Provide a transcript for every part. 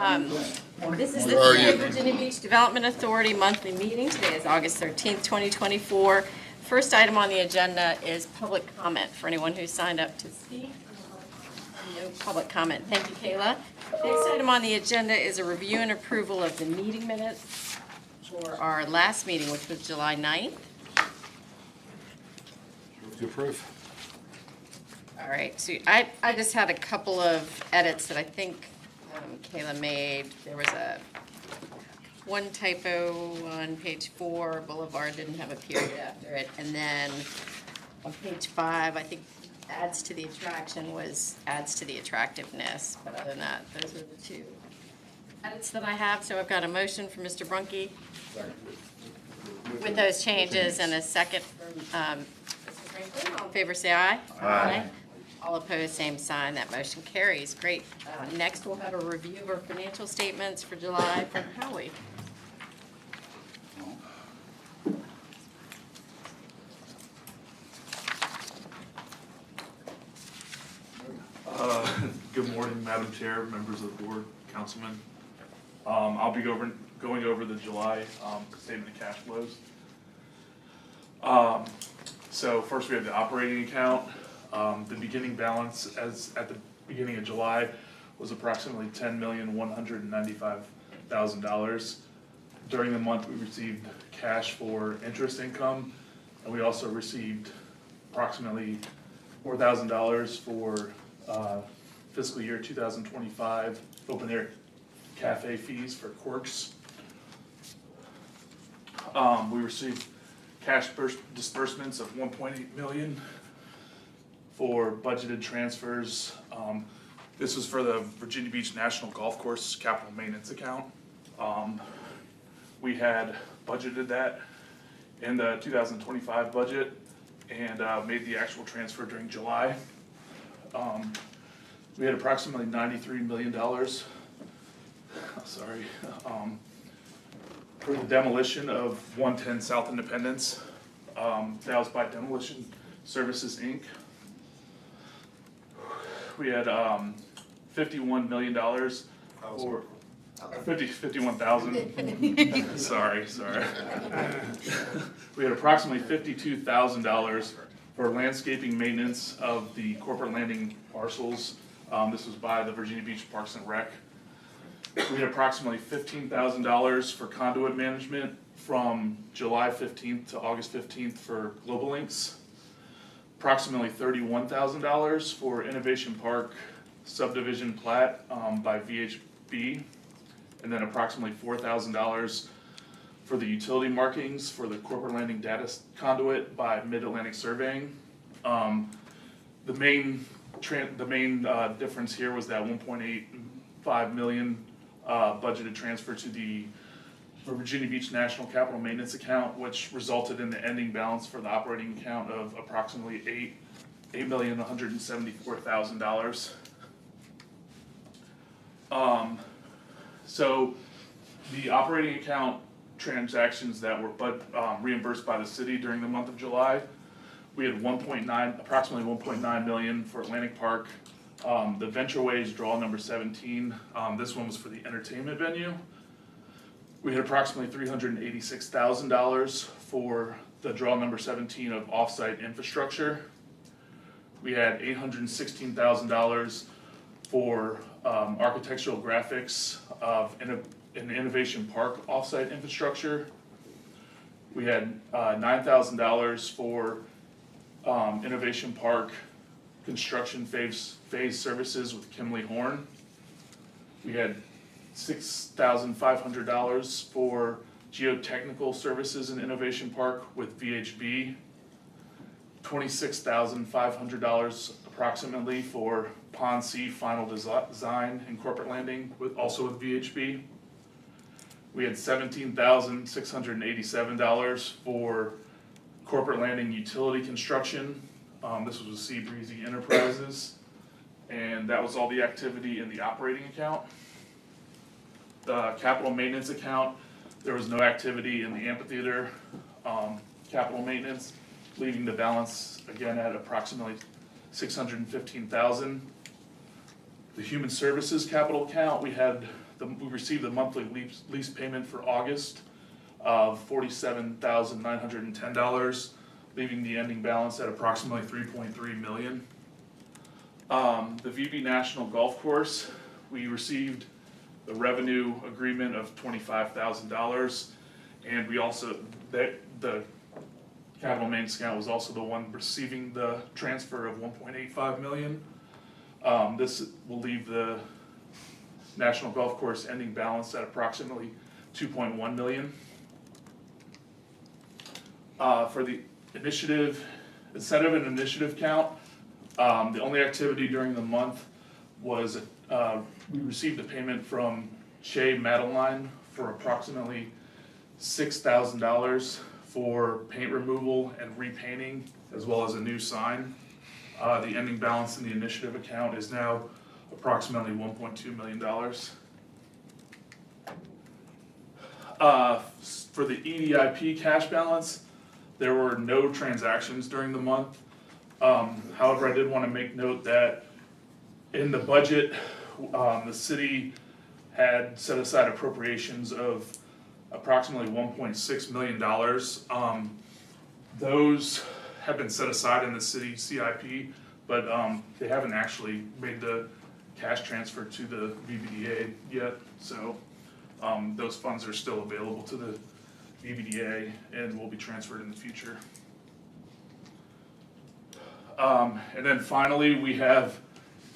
This is the Virginia Beach Development Authority monthly meeting. Today is August 13th, 2024. First item on the agenda is public comment for anyone who signed up to speak. No public comment. Thank you, Kayla. Next item on the agenda is a review and approval of the meeting minutes for our last meeting, which was July 9th. Move to approve. All right, so I just had a couple of edits that I think Kayla made. There was one typo on page 4, Boulevard didn't have a period after it. And then on page 5, I think adds to the attraction was adds to the attractiveness. But other than that, those are the two edits that I have. So I've got a motion from Mr. Brunke with those changes and a second from Mr. Franklin. All in favor, say aye. Aye. All opposed, same sign. That motion carries. Great. Next, we'll have a review of our financial statements for July from Howie. Good morning, Madam Chair, members of the board, councilmen. I'll be going over the July statement of cash flows. So first we have the operating account. The beginning balance as at the beginning of July was approximately $10,195,000. During the month, we received cash for interest income, and we also received approximately $4,000 for fiscal year 2025 open air cafe fees for Quirks. We received cash disbursements of $1.8 million for budgeted transfers. This was for the Virginia Beach National Golf Course capital maintenance account. We had budgeted that in the 2025 budget and made the actual transfer during July. We had approximately $93 million, for the demolition of 110 South Independence. That was by Demolition Services, Inc. We had $51 million for 51,000. Sorry. We had approximately $52,000 for landscaping maintenance of the corporate landing parcels. This was by the Virginia Beach Parks and Rec. We had approximately $15,000 for conduit management from July 15th to August 15th for Global Links. Approximately $31,000 for Innovation Park subdivision plat by VHB, and then approximately $4,000 for the utility markings for the corporate landing data conduit by Mid-Atlantic Surveying. The main difference here was that $1.85 million budgeted transfer to the Virginia Beach National Capital Maintenance account, which resulted in the ending balance for the operating account of approximately $8,174,000. So the operating account transactions that were reimbursed by the city during the month of July, we had approximately $1.9 million for Atlantic Park. The Ventureways draw number 17, this one was for the entertainment venue. We had approximately $386,000 for the draw number 17 of offsite infrastructure. We had $816,000 for architectural graphics of an Innovation Park offsite infrastructure. We had $9,000 for Innovation Park construction phase services with Kimley Horn. We had $6,500 for geotechnical services in Innovation Park with VHB. $26,500 approximately for Pond C final design and corporate landing also with VHB. We had $17,687 for corporate landing utility construction. This was with Sea Breezy Enterprises, and that was all the activity in the operating account. The capital maintenance account, there was no activity in the amphitheater capital maintenance, leaving the balance again at approximately $615,000. The human services capital account, we had we received the monthly lease payment for August of $47,910, leaving the ending balance at approximately $3.3 million. The VB National Golf Course, we received the revenue agreement of $25,000, and we also, the capital maintenance account was also the one receiving the transfer of $1.85 million. This will leave the National Golf Course ending balance at approximately $2.1 million. For the incentive and initiative count, the only activity during the month was we received a payment from Che Madeline for approximately $6,000 for paint removal and repainting, as well as a new sign. The ending balance in the initiative account is now approximately $1.2 million. For the EDIP cash balance, there were no transactions during the month. However, I did want to make note that in the budget, the city had set aside appropriations of approximately $1.6 million. Those have been set aside in the city CIP, but they haven't actually made the cash transfer to the VBDA yet. So those funds are still available to the VBDA and will be transferred in the future. And then finally, we have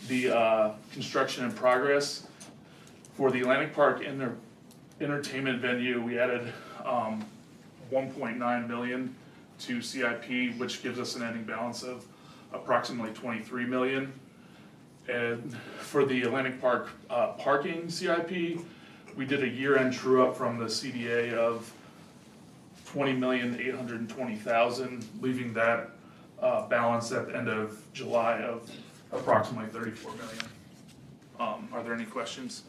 the construction in progress. For the Atlantic Park entertainment venue, we added $1.9 million to CIP, which gives us an ending balance of approximately $23 million. And for the Atlantic Park parking CIP, we did a year-end true-up from the CDA of $20,820,000, leaving that balance at the end of July of approximately $34 million. Are there any questions?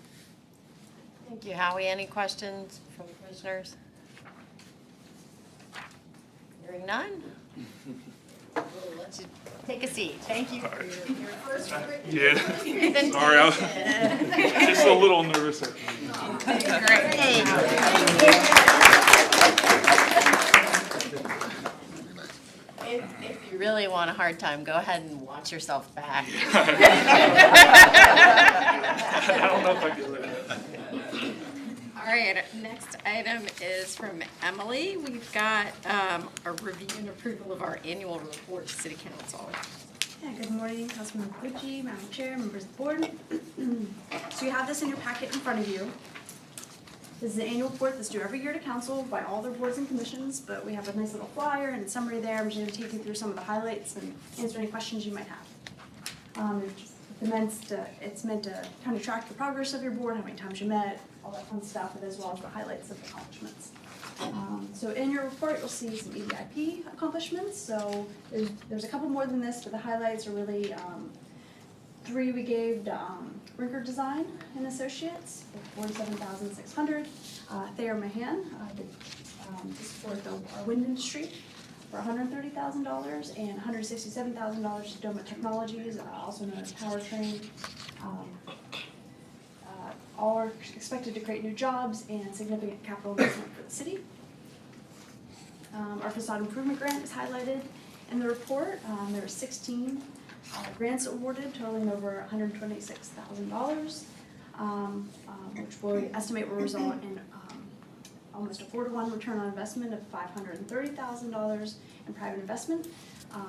Thank you, Howie. Any questions from commissioners? Hearing none? We'll let you take a seat. Thank you for your first Yeah, presentation. sorry, I was just a little nervous. Great. If you really want a hard time, go ahead and watch yourself back. I don't know if I can. All right, next item is from Emily. We've got a review and approval of our annual report to City Council. Yeah, good morning, Councilman Pucci, Madam Chair, members of the board. So you have this in your packet in front of you. This is the annual report that's due every year to council by all their boards and commissions, but we have a nice little flyer and summary there. I'm just going to take you through some of the highlights and answer any questions you might have. It's meant to kind of track the progress of your board, how many times you met, all that fun stuff, and as well as the highlights of the accomplishments. So in your report, you'll see some EDIP accomplishments. So there's a couple more than this, but the highlights are really 3 we gave to Rinker Design and Associates for $47,600. Thayer Mahan did to support our wind industry for $130,000, and $167,000 to Doma Technologies, also known as Powertrain. All are expected to create new jobs and significant capital investment for the city. Our facade improvement grant is highlighted in the report. There are 16 grants awarded totaling over $126,000, which we estimate will result in almost a 4-to-1 return on investment of $530,000 in private investment.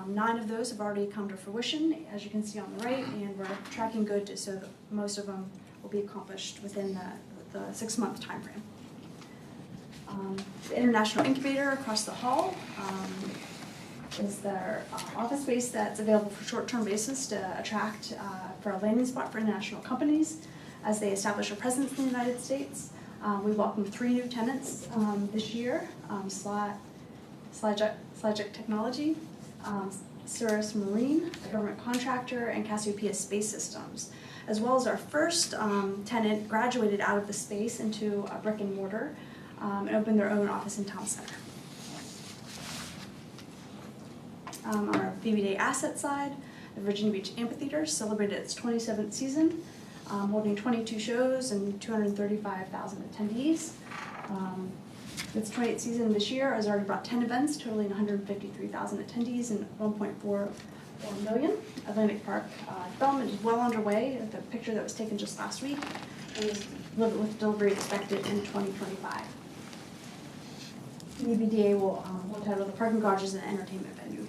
9 of those have already come to fruition, as you can see on the right, and we're tracking good so that most of them will be accomplished within the 6-month time frame. The International Incubator across the hall is their office space that's available for short-term basis to attract for a landing spot for international companies as they establish a presence in the United States. We welcomed 3 new tenants this year: Slagic Technology, Cirrus Marine, a government contractor, and Cassiopeia Space Systems, as well as our first tenant graduated out of the space into a brick and mortar and opened their own office in Town Center. On our VBDA asset side, the Virginia Beach Amphitheater celebrated its 27th season. holding 22 shows and 235,000 attendees. Its 28th season this year has already brought 10 events, totaling 153,000 attendees and 1.4 million. Atlantic Park development is well underway. The picture that was taken just last week is with delivery expected in 2025. EBDA will title the parking garages and entertainment venue.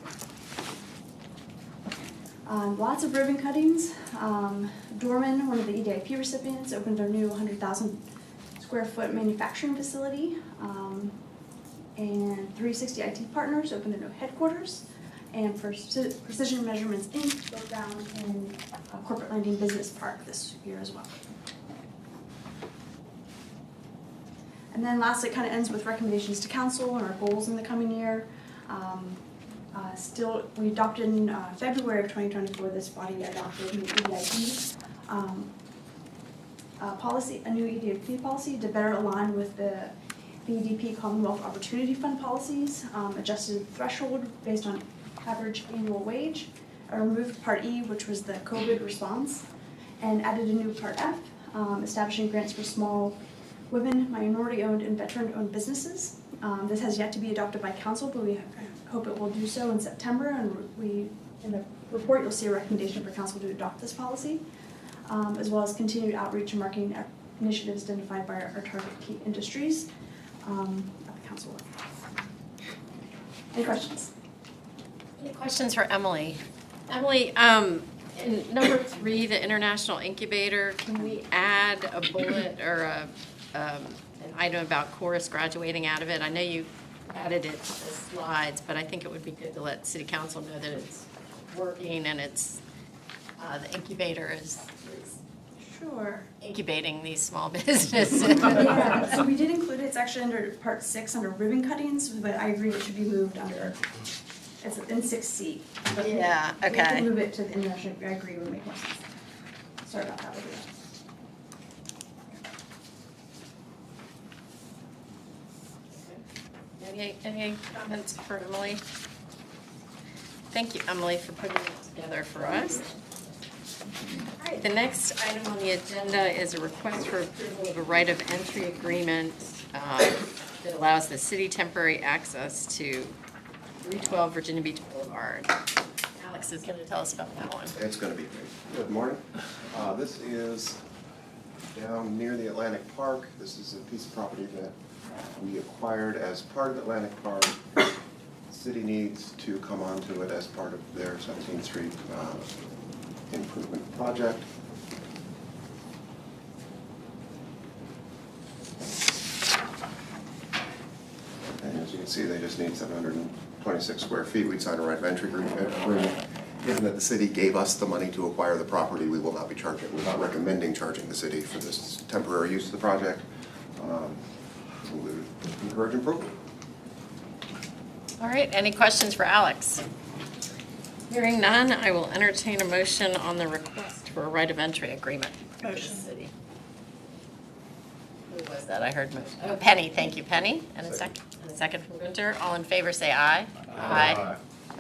Lots of ribbon cuttings. Dorman, one of the EDIP recipients, opened their new 100,000 square foot manufacturing facility. And 360 IT Partners opened a new headquarters. And for Precision Measurements Inc. broke ground in Corporate Landing Business Park this year as well. And then lastly, it kind of ends with recommendations to council and our goals in the coming year. We adopted in February of 2024, this body adopted new EDIP policy, a new EDIP policy to better align with the EDP Commonwealth Opportunity Fund policies, adjusted threshold based on average annual wage, removed Part E, which was the COVID response, and added a new Part F, establishing grants for small women, minority-owned, and veteran-owned businesses. This has yet to be adopted by council, but we hope it will do so in September, and in the report you'll see a recommendation for council to adopt this policy, as well as continued outreach and marketing initiatives identified by our target key industries at the council. Any questions? Any questions for Emily? Emily, in number 3, the International Incubator, can we add a bullet or an item about Chorus graduating out of it? I know you added it to the slides, but I think it would be good to let City Council know that it's working and it's the incubator is Sure. incubating these small businesses. Yeah, so we did include it. It's actually under Part 6 under ribbon cuttings, but I agree it should be moved under, it's in 6C. But Yeah, we okay. can move it to the international, I agree, would make more sense. Sorry about that. Any comments for Emily? Thank you, Emily, for putting it together for us. All right, the next item on the agenda is a request for approval of a right of entry agreement that allows the city temporary access to 312 Virginia Beach Boulevard. Alex is going to tell us about that one. It's going to be great. Good morning. This is down near the Atlantic Park. This is a piece of property that we acquired as part of Atlantic Park. The city needs to come onto it as part of their 17th Street improvement project. And as you can see, they just need 726 square feet. We'd sign a right of entry agreement. Given that the city gave us the money to acquire the property, we will not be charging. We're not recommending charging the city for this temporary use of the project. We would encourage approval. All right, any questions for Alex? Hearing none, I will entertain a motion on the request for a right of entry agreement. Motion. City. Who was that? I heard motion. Oh, Penny, thank you, Penny. And a second. And a second from Gunter. All in favor say aye. Aye.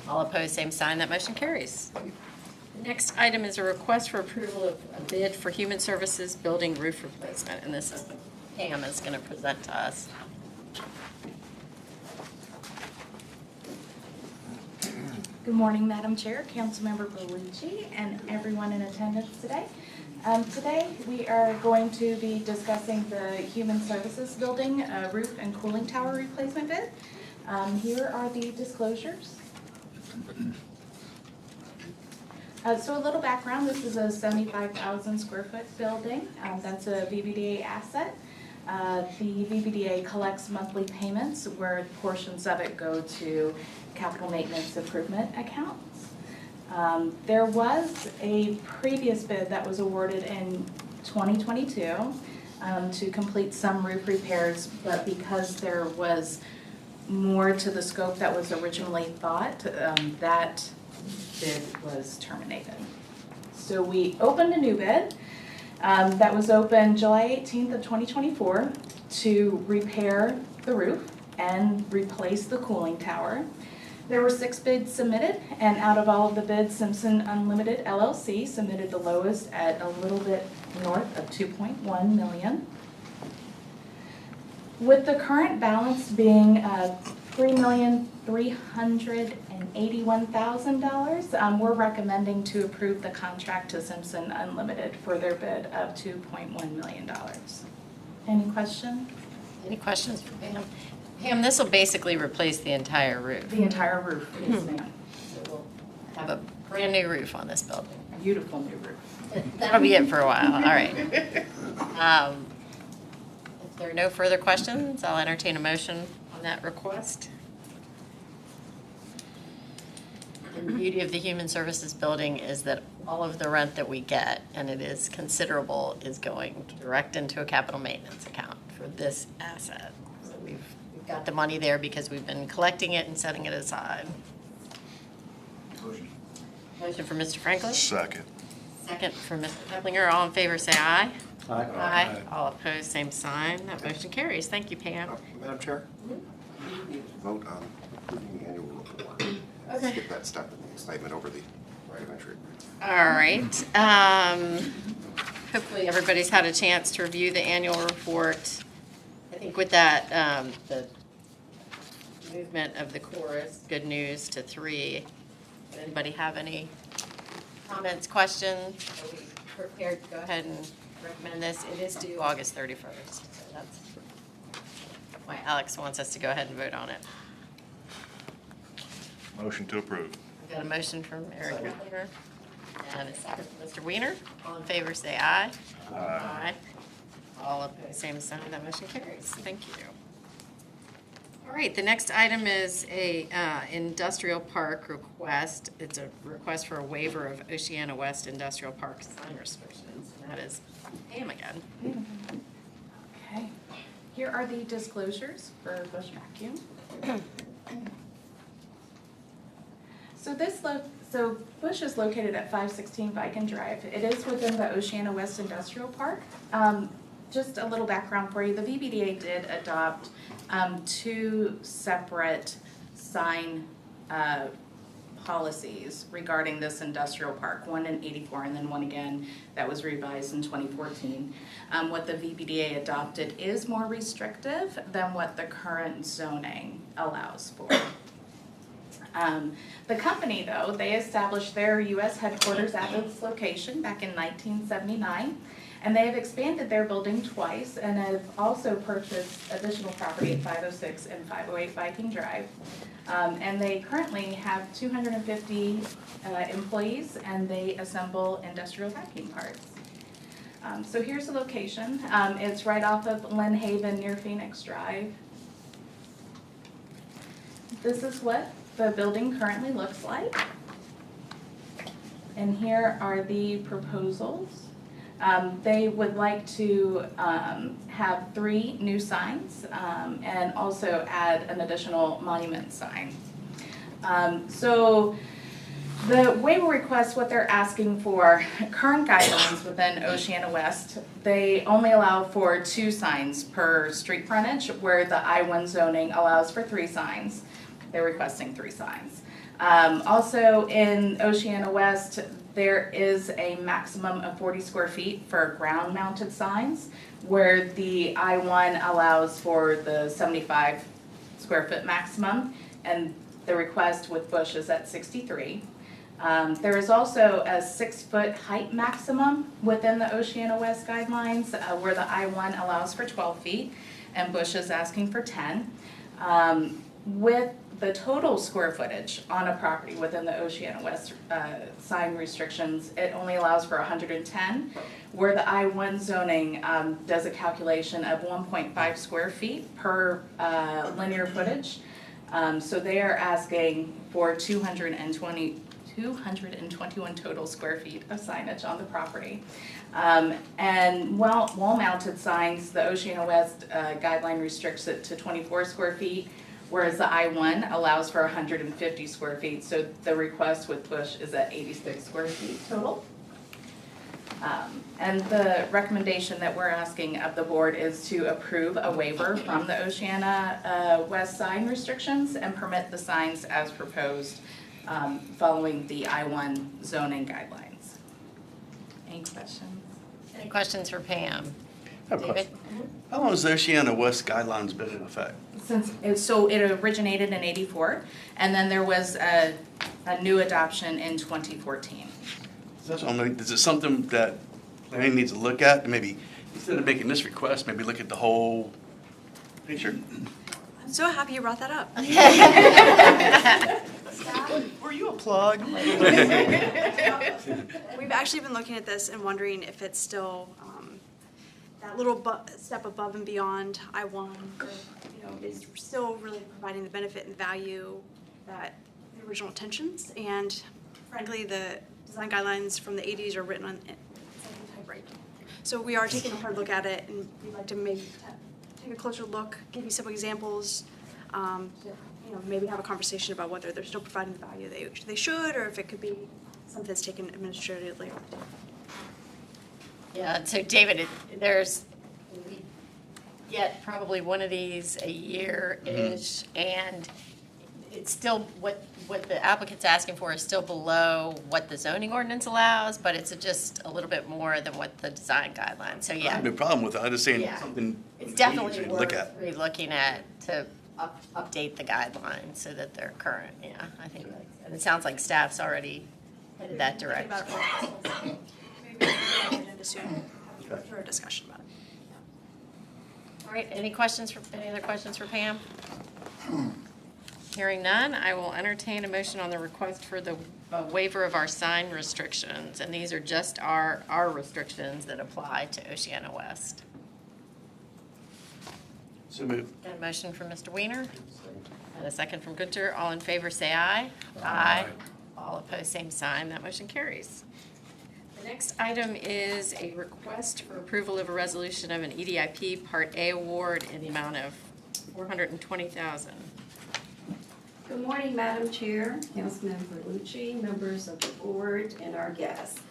All opposed, same sign. That motion carries. The next item is a request for approval of a bid for human services building roof replacement, and this is Pam is going to present to us. Good morning, Madam Chair, Councilmember Bellucci, and everyone in attendance today. Today, we are going to be discussing the Human Services Building roof and cooling tower replacement bid. Here are the disclosures. So a little background, this is a 75,000 square foot building. That's a VBDA asset. The VBDA collects monthly payments where portions of it go to capital maintenance improvement accounts. There was a previous bid that was awarded in 2022 to complete some roof repairs, but because there was more to the scope that was originally thought, that bid was terminated. So we opened a new bid that was open July 18th of 2024 to repair the roof and replace the cooling tower. There were 6 bids submitted, and out of all of the bids, Simpson Unlimited LLC submitted the lowest at a little bit north of $2.1 million. With the current balance being $3,381,000, we're recommending to approve the contract to Simpson Unlimited for their bid of $2.1 million. Any questions? Any questions for Pam? Pam, this will basically replace the entire roof. The entire roof, yes ma'am. So we'll have a brand new roof on this building. Beautiful new roof. That'll be it for a while, all right. If there are no further questions, I'll entertain a motion on that request. And the beauty of the Human Services Building is that all of the rent that we get, and it is considerable, is going direct into a capital maintenance account for this asset. So we've got the money there because we've been collecting it and setting it aside. Motion for Mr. Franklin? Second. Second for Mr. Keplinger. All in favor, say aye. Aye. Aye. All opposed, same sign. That motion carries. Thank you, Pam. Madam Chair? We need to vote on approving the annual report. Okay. Skip that step in the excitement over the right of entry. All right. Hopefully, everybody's had a chance to review the annual report. I think with that, the movement of the chorus, good news to 3. Does anybody have any comments, questions? Are we prepared to go ahead and recommend this? It is due August 31st. So that's why Alex wants us to go ahead and vote on it. Motion to approve. We've got a motion from Eric Keplinger and a second from Mr. Weiner. All in favor, say aye. Aye. All opposed, same sign. That motion carries. Thank you. All right, the next item is a industrial park request. It's a request for a waiver of Oceana West Industrial Park sign restrictions. And that is Pam again. Okay. Here are the disclosures for Bush Vacuum. So Bush is located at 516 Viking Drive. It is within the Oceana West Industrial Park. Just a little background for you. The VBDA did adopt 2 separate sign policies regarding this industrial park, one in '84 and then one again that was revised in 2014. What the VBDA adopted is more restrictive than what the current zoning allows for. The company, though, they established their U.S. headquarters at this location back in 1979, and they have expanded their building twice and have also purchased additional property at 506 and 508 Viking Drive. And they currently have 250 employees, and they assemble industrial vacuum parts. So here's the location. It's right off of Lynn Haven near Phoenix Drive. This is what the building currently looks like. And here are the proposals. They would like to have 3 new signs and also add an additional monument sign. So the waiver request, what they're asking for, current guidelines within Oceana West, they only allow for 2 signs per street frontage, where the I-1 zoning allows for 3 signs. They're requesting 3 signs. Also in Oceana West, there is a maximum of 40 square feet for ground mounted signs, where the I-1 allows for the 75 square foot maximum, and the request with Bush is at 63. There is also a 6-foot height maximum within the Oceana West guidelines, where the I-1 allows for 12 feet, and Bush is asking for 10. With the total square footage on a property within the Oceana West sign restrictions, it only allows for 110, where the I-1 zoning does a calculation of 1.5 square feet per linear footage. So they are asking for 221 total square feet of signage on the property. And wall-mounted signs, the Oceana West guideline restricts it to 24 square feet, whereas the I-1 allows for 150 square feet. So the request with Bush is at 86 square feet total. And the recommendation that we're asking of the board is to approve a waiver from the Oceana West sign restrictions and permit the signs as proposed following the I-1 zoning guidelines. Any questions? Any questions for Pam? I have a David? question. How long has the Oceana West guidelines been in effect? So it originated in '84, and then there was a new adoption in 2014. That's what I'm like, is it something that planning needs to look at, and maybe, instead of making this request, maybe look at the whole picture? I'm so happy you brought that up. Were you a plug? We've actually been looking at this and wondering if it's still that little step above and beyond I-1, or, is still really providing the benefit and value that the original intentions. And frankly, the design guidelines from the 80s are written on second typewriter. So we are taking a hard look at it, and we'd like to maybe take a closer look, give you some examples, maybe have a conversation about whether they're still providing the value they should, or if it could be something that's taken administratively. Yeah, so David, we get probably one of these a year-ish, and it's still, what the applicant's asking for is still below what the zoning ordinance allows, but it's just a little bit more than what the design guidelines, so I yeah. have no problem with it, I'm just saying Yeah. something. It's we definitely need to worth look at. re-looking at to update the guidelines so that they're current, yeah, I think, and it sounds like staff's already headed that direction. Maybe we can get into soon, have a discussion about it. All right, any other questions for Pam? Hearing none, I will entertain a motion on the request for the waiver of our sign restrictions, and these are just our restrictions that apply to Oceana West. So move. Got a motion from Mr. Weiner, and a second from Gunter. All in favor, say aye. Aye. All opposed, same sign. That motion carries. The next item is a request for approval of a resolution of an EDIP Part A award in the amount of $420,000. Good morning, Madam Chair, Councilman Berlucci, members of the board, and our guests.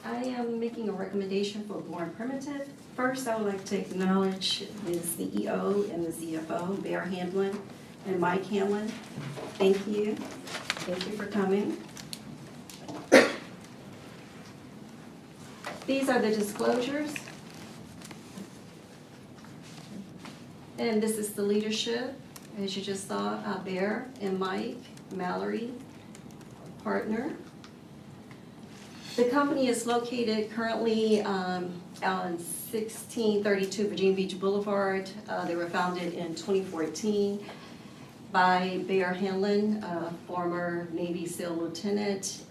I am making a recommendation for Bourne Primitive. First, I would like to acknowledge the CEO and the CFO, Bear Hamlin and Mike Hamlin. Thank you. Thank you for coming. These are the disclosures. And this is the leadership. As you just saw, Bear and Mike, Mallory, partner. The company is located currently on 1632 Virginia Beach Boulevard. They were founded in 2014 by Bear Hanlon, former Navy SEAL lieutenant.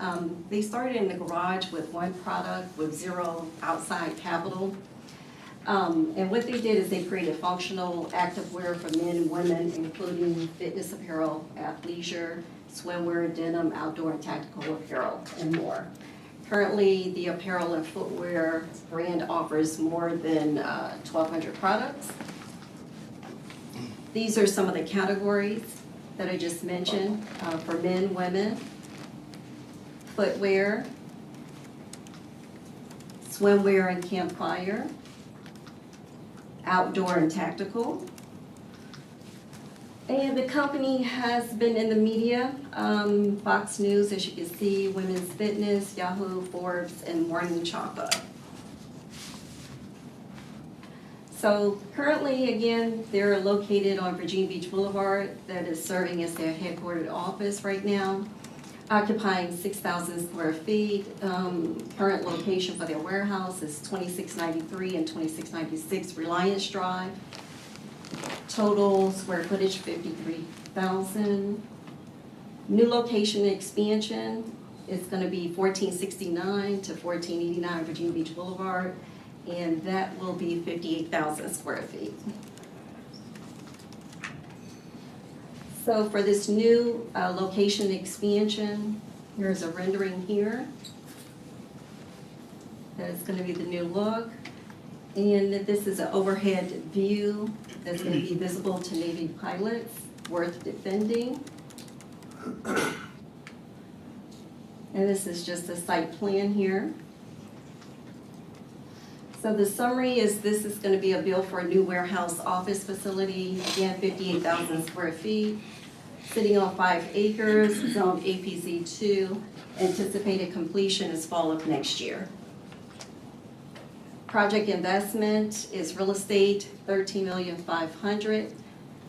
They started in the garage with one product with zero outside capital. And what they did is they created functional activewear for men and women, including fitness apparel, athleisure, swimwear, denim, outdoor and tactical apparel, and more. Currently, the apparel and footwear brand offers more than 1,200 products. These are some of the categories that I just mentioned for men, women, footwear, swimwear and campfire, outdoor and tactical. And the company has been in the media, Fox News, as you can see, Women's Fitness, Yahoo, Forbes, and Morning Choppa. So currently, again, they're located on Virginia Beach Boulevard. That is serving as their headquartered office right now, occupying 6,000 square feet. Current location for their warehouse is 2693 and 2696 Reliance Drive. Total square footage, 53,000. New location expansion is going to be 1469 to 1489 Virginia Beach Boulevard, and that will be 58,000 square feet. So for this new location expansion, here's a rendering here. That is going to be the new look. And this is an overhead view that's going to be visible to Navy pilots, worth defending. And this is just a site plan here. So the summary is this is going to be a bill for a new warehouse office facility, again, 58,000 square feet, sitting on 5 acres, zoned APZ2. Anticipated completion is fall of next year. Project investment is real estate, $13,500,000.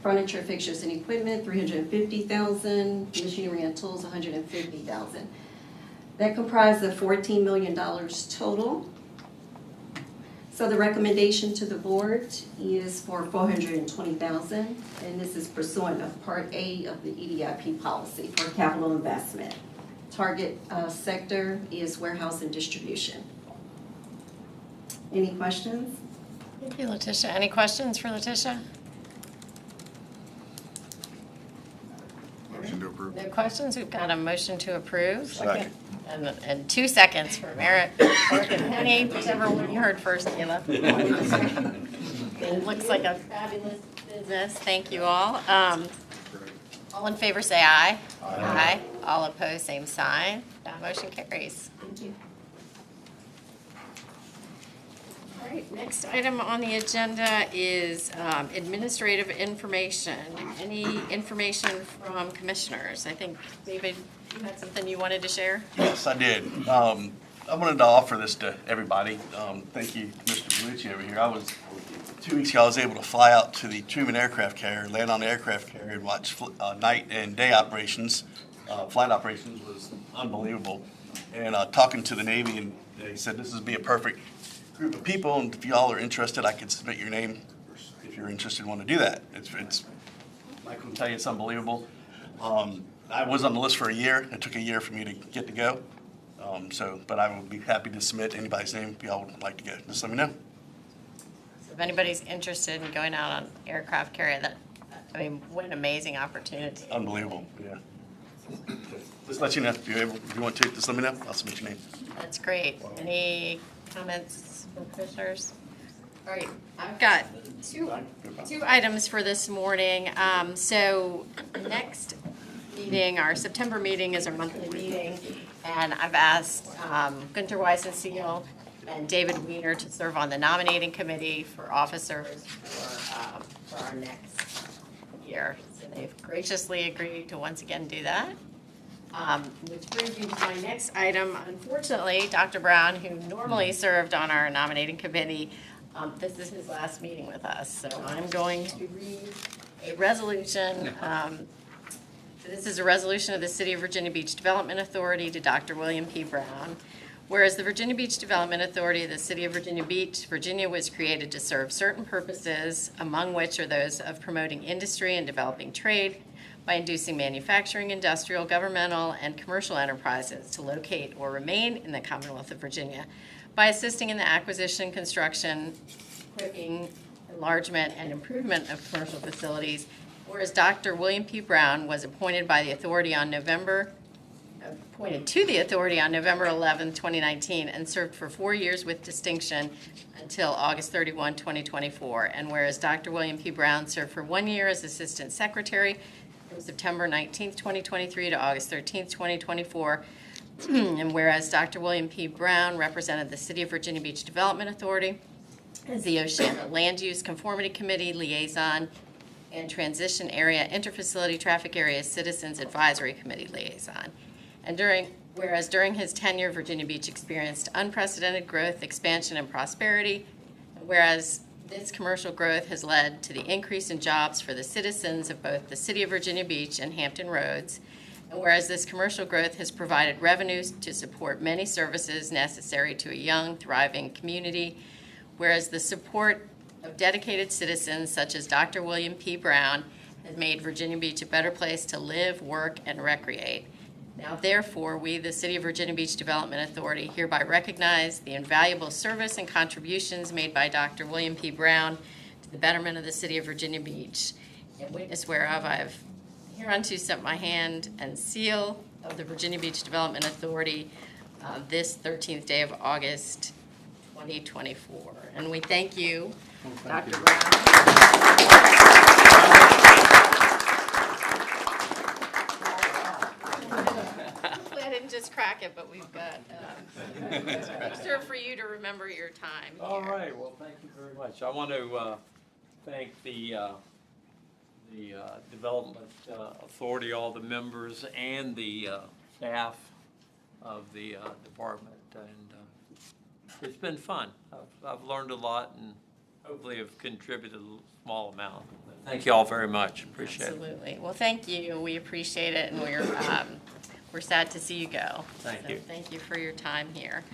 Furniture, fixtures, and equipment, $350,000. Machinery and tools, $150,000. That comprises of $14 million total. So the recommendation to the board is for $420,000, and this is pursuant of Part A of the EDIP policy for capital investment. Target sector is warehouse and distribution. Any questions? Thank you, Letitia. Any questions for Letitia? Motion to approve. No questions? We've got a motion to approve. Second. And 2 seconds for Eric and Penny, whichever one you heard first, Kayla. It looks like a fabulous business. Thank you all. All in favor, say aye. Aye. All opposed, same sign. That motion carries. Thank you. All right, next item on the agenda is administrative information. Any information from commissioners? I think, David, you had something you wanted to share? Yes, I did. I wanted to offer this to everybody. Thank you, Mr. Bellucci over here. 2 weeks ago, I was able to fly out to the Truman aircraft carrier, land on the aircraft carrier, and watch night and day operations. Flight operations was unbelievable. And talking to the Navy, and they said this would be a perfect group of people, and if y'all are interested, I could submit your name if you're interested and want to do that. It's I can tell you, it's unbelievable. I was on the list for a year. It took a year for me to get to go. But I would be happy to submit anybody's name if y'all would like to go. Just let me know. So if anybody's interested in going out on aircraft carrier, what an amazing opportunity. Unbelievable, yeah. Just let you know if you want to. Just let me know. I'll submit your name. That's great. Any comments from commissioners? All right, I've got two items for this morning. So next meeting, our September meeting is our monthly meeting, and I've asked Gunter Weisenseal and David Weiner to serve on the nominating committee for officers for our next year. So they've graciously agreed to once again do that. Which brings me to my next item. Unfortunately, Dr. Brown, who normally served on our nominating committee, this is his last meeting with us. So I'm going to read a resolution. This is a resolution of the City of Virginia Beach Development Authority to Dr. William P. Brown. Whereas the Virginia Beach Development Authority of the City of Virginia Beach, Virginia was created to serve certain purposes, among which are those of promoting industry and developing trade, by inducing manufacturing, industrial, governmental, and commercial enterprises to locate or remain in the Commonwealth of Virginia, by assisting in the acquisition, construction, equipping, enlargement, and improvement of commercial facilities. Whereas Dr. William P. Brown was appointed to the authority on November 11, 2019, and served for 4 years with distinction until August 31, 2024. And whereas Dr. William P. Brown served for 1 year as Assistant Secretary from September 19, 2023 to August 13, 2024, and whereas Dr. William P. Brown represented the City of Virginia Beach Development Authority as the Oceana Land Use Conformity Committee Liaison and Transition Area Interfacility Traffic Area Citizens Advisory Committee Liaison. And whereas during his tenure, Virginia Beach experienced unprecedented growth, expansion, and prosperity, and whereas this commercial growth has led to the increase in jobs for the citizens of both the City of Virginia Beach and Hampton Roads, and whereas this commercial growth has provided revenues to support many services necessary to a young, thriving community, whereas the support of dedicated citizens such as Dr. William P. Brown has made Virginia Beach a better place to live, work, and recreate. Now, therefore, we, the City of Virginia Beach Development Authority, hereby recognize the invaluable service and contributions made by Dr. William P. Brown to the betterment of the City of Virginia Beach. In witness whereof, I have hereunto set my hand and seal of the Virginia Beach Development Authority this 13th day of August, 2024. And we thank you, Dr. Brown. I didn't just lost track of, but we've got, serve for you to remember your time here. All right, well, thank you very much. I want to thank the Development Authority, all the members, and the staff of the department. And it's been fun. I've learned a lot and hopefully have contributed a small amount. Thank you all very much. Appreciate it. Absolutely. Well, thank you. We appreciate it, and we're sad to see you go. Thank you. Thank you for your time here.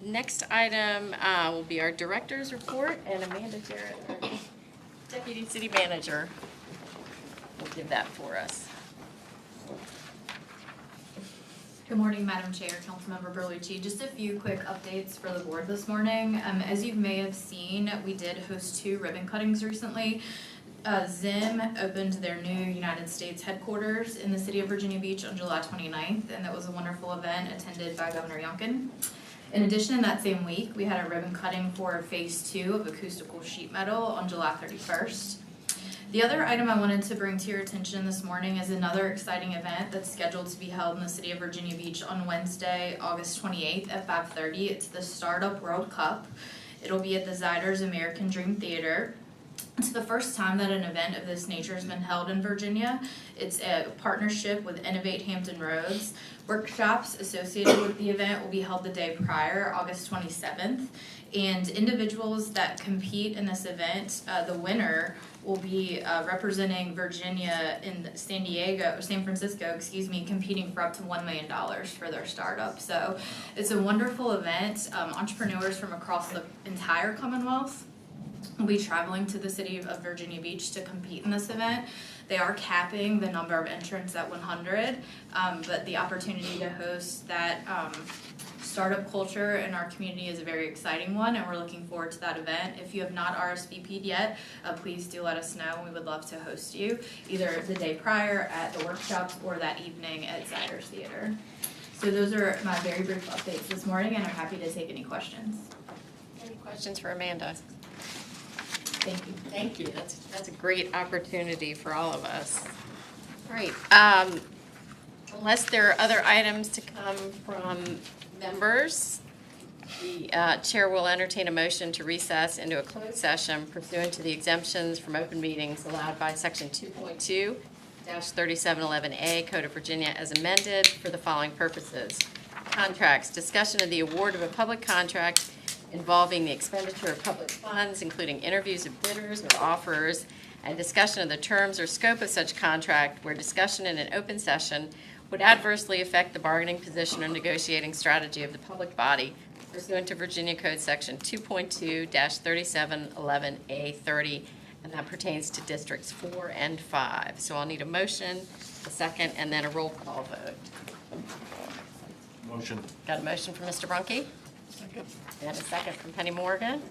Next item will be our director's report, and Amanda Jarrett, our Deputy City Manager, will give that for us. Good morning, Madam Chair, Councilmember Berlucci. Just a few quick updates for the board this morning. As you may have seen, we did host 2 ribbon cuttings recently. Zim opened their new United States headquarters in the city of Virginia Beach on July 29th, and that was a wonderful event attended by Governor Youngkin. In addition, that same week, we had a ribbon cutting for Phase 2 of acoustical sheet metal on July 31st. The other item I wanted to bring to your attention this morning is another exciting event that's scheduled to be held in the city of Virginia Beach on Wednesday, August 28th at 5:30. It's the Startup World Cup. It'll be at the Ziders American Dream Theater. It's the first time that an event of this nature has been held in Virginia. It's a partnership with Innovate Hampton Roads. Workshops associated with the event will be held the day prior, August 27th. And individuals that compete in this event, the winner will be representing Virginia in San Francisco, competing for up to $1 million for their startup. So it's a wonderful event. Entrepreneurs from across the entire Commonwealth will be traveling to the city of Virginia Beach to compete in this event. They are capping the number of entrants at 100, but the opportunity to host that startup culture in our community is a very exciting one, and we're looking forward to that event. If you have not RSVP'd yet, please do let us know. We would love to host you either the day prior at the workshops or that evening at Ziders Theater. So those are my very brief updates this morning, and I'm happy to take any questions. Any questions for Amanda? Thank you. Thank you. That's a great opportunity for all of us. All right. Unless there are other items to come from members, the chair will entertain a motion to recess into a closed session pursuant to the exemptions from open meetings allowed by Section 2.2-3711A Code of Virginia as amended for the following purposes. Contracts, discussion of the award of a public contract involving the expenditure of public funds, including interviews of bidders or offerers, and discussion of the terms or scope of such contract where discussion in an open session would adversely affect the bargaining position or negotiating strategy of the public body pursuant to Virginia Code Section 2.2-3711A30, and that pertains to Districts 4 and 5. So I'll need a motion, a second, and then a roll call vote. Motion. Got a motion from Mr. Brunke? Second. And a second from Penny Morgan.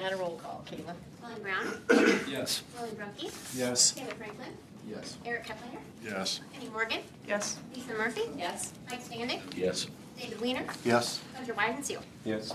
And a roll call, Kayla. William Brown. Yes. William Brunke. Yes. David Franklin. Yes. Eric Keplinger. Yes. Penny Morgan. Yes. Lisa Murphy. Yes. Mike Standick. Yes. David Weiner. Yes. Hunter Weidenseal. Yes.